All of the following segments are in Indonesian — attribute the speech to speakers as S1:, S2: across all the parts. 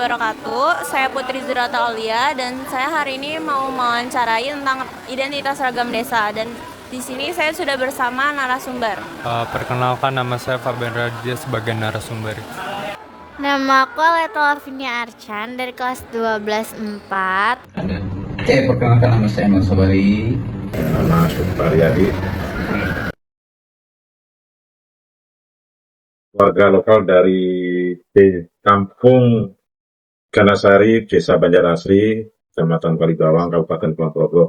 S1: wabarakatuh. Saya Putri Zurata Aulia dan saya hari ini mau mewawancarai tentang identitas ragam desa dan di sini saya sudah bersama narasumber.
S2: Perkenalkan, nama saya Fabian Raditya sebagai narasumber.
S3: Nama aku Aleta Lavinia Archan dari kelas 12 4.
S4: Perkenalkan, nama saya Nur Sobari.
S5: Nama Sumpari Adi. Warga lokal dari Kampung Ganasari, Desa Banjarasri, Kecamatan Kalibawang, Kabupaten Kulon Progo,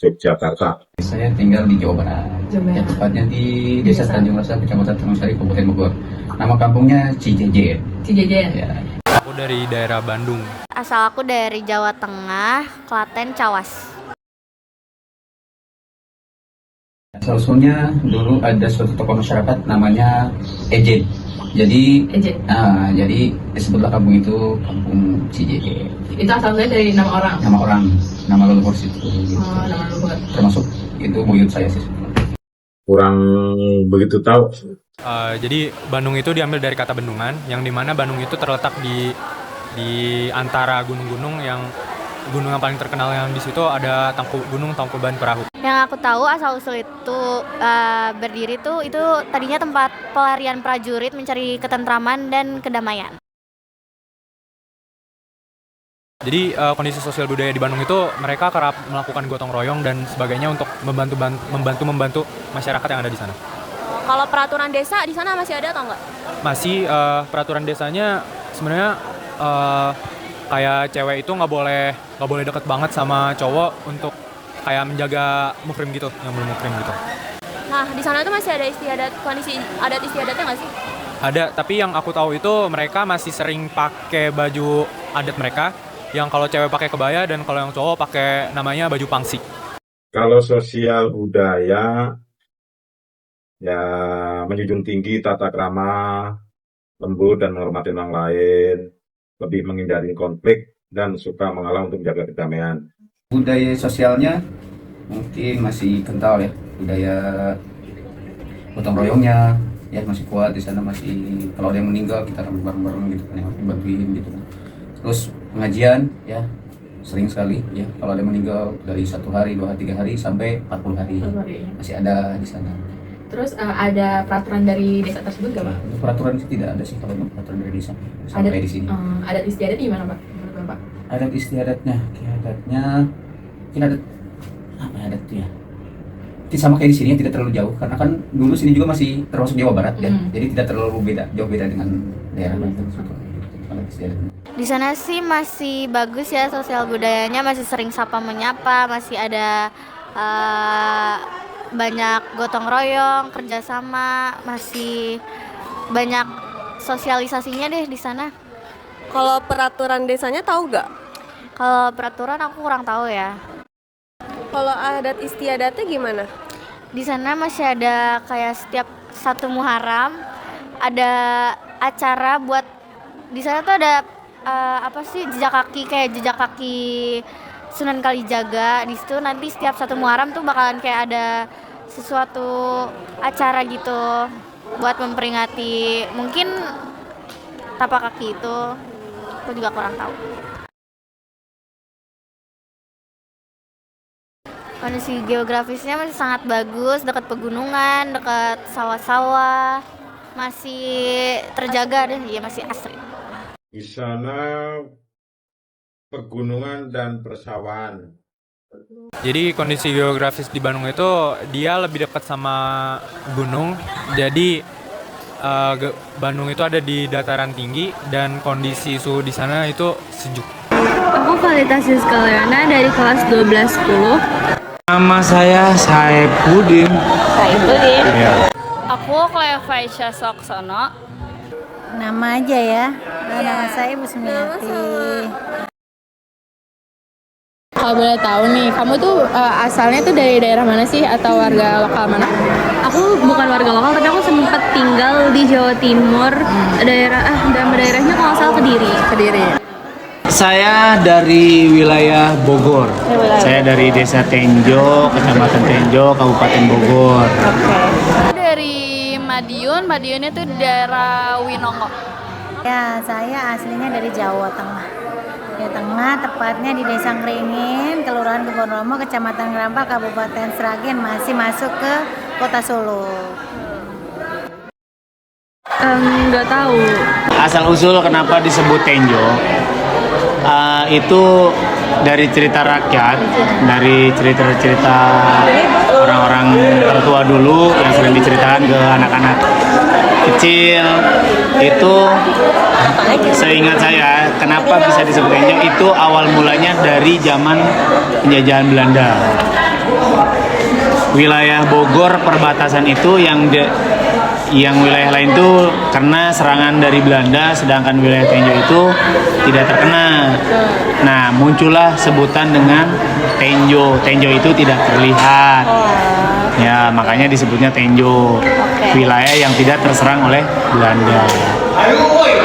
S5: Yogyakarta.
S4: Saya tinggal di Jawa Barat, ya, tepatnya di Desa Tanjung Lesar, Kecamatan Tanjungsari, Kabupaten Bogor. Nama kampungnya Cijeje.
S6: Cijeje.
S4: Ya.
S2: Aku dari daerah Bandung.
S3: Asal aku dari Jawa Tengah, Klaten, Cawas.
S4: Asal-usulnya dulu ada suatu tokoh masyarakat namanya Ejen. Jadi disebutlah kampung itu Kampung Cijeje.
S6: Itu asalnya dari nama orang.
S4: Nama leluhur situ. Gitu.
S6: Oh, nama leluhur.
S4: Termasuk itu buyut saya sih.
S5: Kurang begitu tahu.
S2: Jadi Bandung itu diambil dari kata bendungan, yang dimana Bandung itu terletak di antara gunung-gunung yang gunung yang paling terkenal yang di situ ada Gunung Tangkuban Perahu.
S3: Yang aku tahu asal usul itu berdiri tuh itu tadinya tempat pelarian prajurit mencari ketentraman dan kedamaian.
S2: Jadi kondisi sosial budaya di Bandung itu mereka kerap melakukan gotong royong dan sebagainya untuk membantu masyarakat yang ada di sana.
S1: Kalau peraturan desa di sana masih ada atau enggak?
S2: Masih peraturan desanya sebenarnya kayak cewek itu nggak boleh deket banget sama cowok untuk kayak menjaga muhrim gitu, yang belum muhrim gitu.
S1: Nah, di sana tuh masih ada kondisi adat istiadatnya nggak sih?
S2: Ada, tapi yang aku tahu itu mereka masih sering pakai baju adat mereka, yang kalau cewek pakai kebaya dan kalau yang cowok pakai namanya baju pangsi.
S5: Kalau sosial budaya, ya menjunjung tinggi tata krama, lembut dan menghormati orang lain, lebih menghindari konflik dan suka mengalah untuk menjaga kedamaian.
S4: Budaya sosialnya mungkin masih kental ya, budaya gotong royongnya ya masih kuat di sana, masih kalau ada yang meninggal kita bareng-bareng gitu kan, yang bantuin gitu kan. Terus pengajian ya sering sekali ya, kalau ada yang meninggal dari 1 hari, 2 hari, 3 hari sampai 40 hari masih ada di sana.
S6: Terus ada peraturan dari desa tersebut nggak, Pak?
S4: Untuk peraturan sih tidak ada sih, kalau untuk peraturan dari desa sampai di sini.
S6: Adat istiadat gimana, Pak? Menurut Bapak?
S4: Adat istiadatnya mungkin adat apa ya, adat itu ya? Itu sama kayak di sini, tidak terlalu jauh karena kan dulu sini juga masih termasuk Jawa Barat ya, jadi tidak terlalu jauh beda dengan daerah lain. Adat istiadatnya.
S3: Di sana sih masih bagus ya sosial budayanya, masih sering sapa menyapa, masih ada banyak gotong royong, kerjasama, masih banyak sosialisasinya deh di sana.
S1: Kalau peraturan desanya tahu nggak?
S3: Kalau peraturan aku kurang tahu ya.
S1: Kalau adat istiadatnya gimana?
S3: Di sana masih ada kayak setiap 1 Muharram ada acara buat, di sana tuh ada jejak kaki Sunan Kalijaga. Di situ nanti setiap 1 Muharram tuh bakalan kayak ada sesuatu acara gitu buat memperingati mungkin tapak kaki itu. Aku juga kurang tahu. Kondisi geografisnya masih sangat bagus, dekat pegunungan, dekat sawah-sawah, masih terjaga deh, ya masih asri.
S5: Di sana pegunungan dan persawahan.
S2: Jadi kondisi geografis di Bandung itu dia lebih dekat sama gunung. Jadi Bandung itu ada di dataran tinggi dan kondisi suhu di sana itu sejuk.
S7: Aku Valitasis Kaliana dari kelas 12-10.
S8: Nama saya Saipudin. Ya.
S7: Aku Clevaicia Soksono.
S9: Nama aja ya. Nama saya Ibu Sumiati.
S7: Kalau boleh tahu nih, kamu tuh asalnya tuh dari daerah mana sih atau warga lokal mana? Aku bukan warga lokal, tapi aku sempat tinggal di Jawa Timur, daerahnya kalau nggak salah Kediri.
S8: Saya dari wilayah Bogor. Saya dari Desa Tenjo, Kecamatan Tenjo, Kabupaten Bogor.
S7: Dari Madiun itu daerah Winongo.
S9: Ya, saya aslinya dari Jawa Tengah. Di tengah, tepatnya di Desa Ngringin, Kelurahan Kebonromo, Kecamatan Ngerampal, Kabupaten Sragen, masih masuk ke Kota Solo.
S7: Nggak tahu.
S8: Asal usul kenapa disebut Tenjo itu dari cerita rakyat, dari cerita-cerita orang-orang tertua dulu yang sering diceritakan ke anak-anak kecil. Itu seingat saya kenapa bisa disebut Tenjo itu awal mulanya dari zaman penjajahan Belanda. Wilayah Bogor perbatasan itu yang wilayah lain itu karena serangan dari Belanda, sedangkan wilayah Tenjo itu tidak terkena. Nah, muncullah sebutan dengan Tenjo. Tenjo itu tidak terlihat. Ya, makanya disebutnya Tenjo. Wilayah yang tidak terserang oleh Belanda.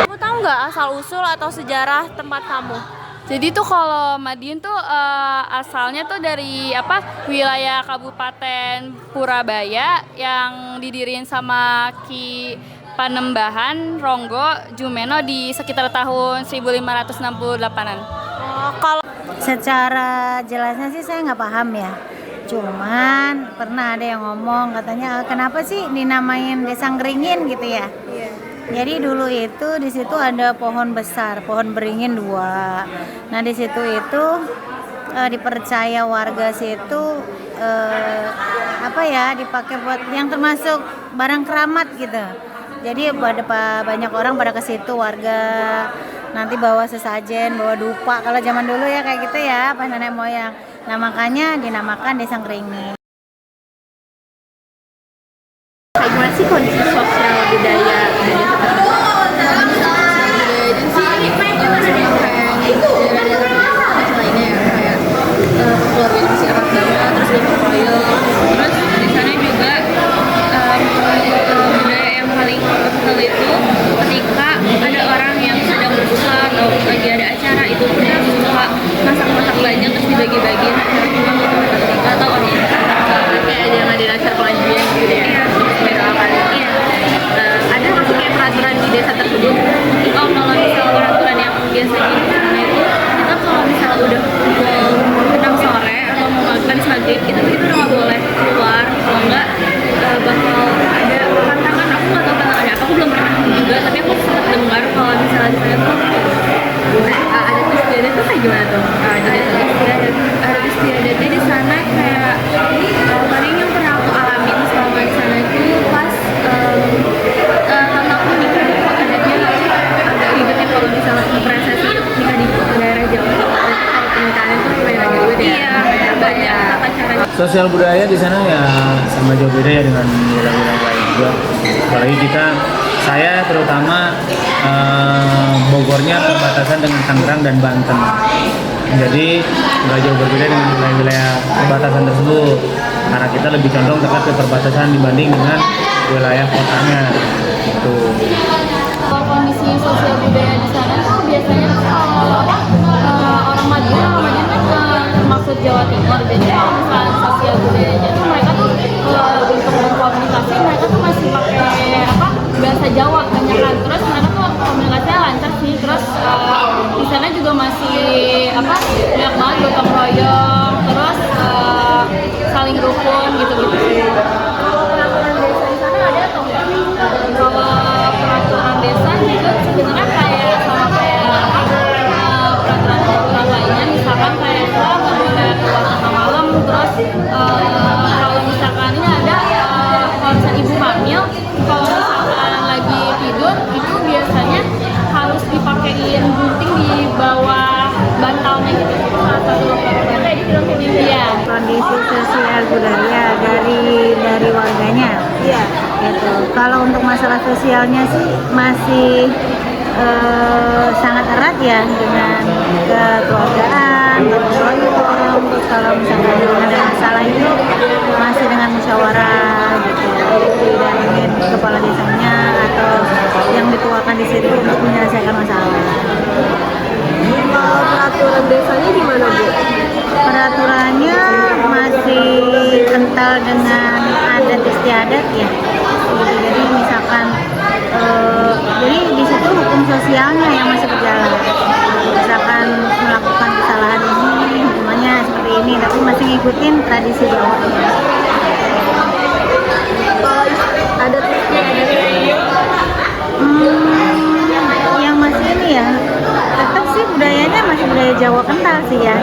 S1: Kamu tahu nggak asal usul atau sejarah tempat kamu?
S7: Jadi tuh kalau Madiun tuh asalnya tuh dari wilayah Kabupaten Purabaya yang didiriin sama Ki Panembahan Ronggo Jumeno di sekitar tahun 1568-an.
S1: Kalau
S9: Secara jelasnya sih saya nggak paham ya. Cuman pernah ada yang ngomong katanya kenapa sih dinamain Desa Ngringin gitu ya? Jadi dulu itu di situ ada pohon besar, pohon beringin 2. Nah di situ itu dipercaya warga situ dipakai buat yang termasuk barang keramat gitu. Jadi banyak orang pada ke situ, warga nanti bawa sesajen, bawa dupa. Kalau zaman dulu ya kayak gitu ya, pas nenek moyang. Nah makanya dinamakan Desa Ngringin.
S7: Gimana sih kondisi sosial budaya di desa tersebut? Keluarga masih erat banget, terus gotong royong, terus di sana juga budaya yang paling kental itu ketika ada orang yang sedang berbuka atau lagi ada acara itu kita suka masak banyak terus dibagi-bagi cuma untuk atau orang kayak ada yang ngadain acara pengajian gitu ya. Ada nggak sih kayak peraturan di desa tersebut? Kalau misalnya peraturan yang biasa di sana itu kita kalau misalnya udah menang sore atau mau maghrib itu udah nggak boleh keluar, kalau nggak bakal ada tantangan. Aku nggak tahu tantangannya apa, aku belum pernah juga, tapi aku sempat dengar kalau misalnya di sana tuh ada istiadat tuh kayak gimana tuh? Ada istiadatnya di sana kayak paling yang pernah aku alamin selama di sana itu pas aku nikah di kota adatnya agak ribetnya kalau misalnya prosesi nikah di daerah Jawa. Kalau pernikahan itu lumayan agak ribet ya. Iya, banyak acara.
S8: Sosial budaya di sana ya sama jauh beda ya dengan wilayah lain juga. Apalagi saya terutama Bogornya perbatasan dengan Tangerang dan Banten. Jadi nggak jauh berbeda dengan wilayah-wilayah perbatasan tersebut. Karena kita lebih condong dekat ke perbatasan dibanding dengan wilayah kotanya. Itu.
S7: Kalau kondisi sosial budaya di sana tuh biasanya orang Madiun kan termasuk Jawa Timur. Jadi kalau misalnya sosial budayanya tuh mereka tuh untuk berkomunikasi mereka tuh masih pakai bahasa Jawa banyak kan. Terus mereka tuh komunikasinya lancar sih. Terus di sana juga masih banyak banget gotong royong. Terus saling rukun gitu-gitu sih. Peraturan desa juga sebenarnya kayak sama peraturan lainnya, misalkan kayak nggak boleh keluar tengah malam. Terus kalau misalkan ini ada kalau misalkan ibu hamil, kalau misalkan lagi tidur itu biasanya harus dipakein gunting di bawah bantalnya gitu. Salah satu iya.
S9: Kondisi sosial budaya dari warganya. Iya. Gitu. Kalau untuk masalah sosialnya sih masih sangat erat ya dengan kekeluargaan, gotong royong. Terus kalau misalkan ada masalah itu masih dengan musyawarah gitu ya. Didatengin kepala desanya atau yang dituakan di situ untuk menyelesaikan masalah.
S7: Kalau peraturan desanya gimana, Bu?
S9: Peraturannya masih kental dengan adat istiadat ya. Jadi misalkan jadi di situ hukum sosialnya yang masih berjalan. Misalkan masih ngikutin tradisi Jawanya.
S7: Ada tipsnya,
S9: Yang masih ini ya, tetap sih budayanya masih budaya Jawa kental sih ya.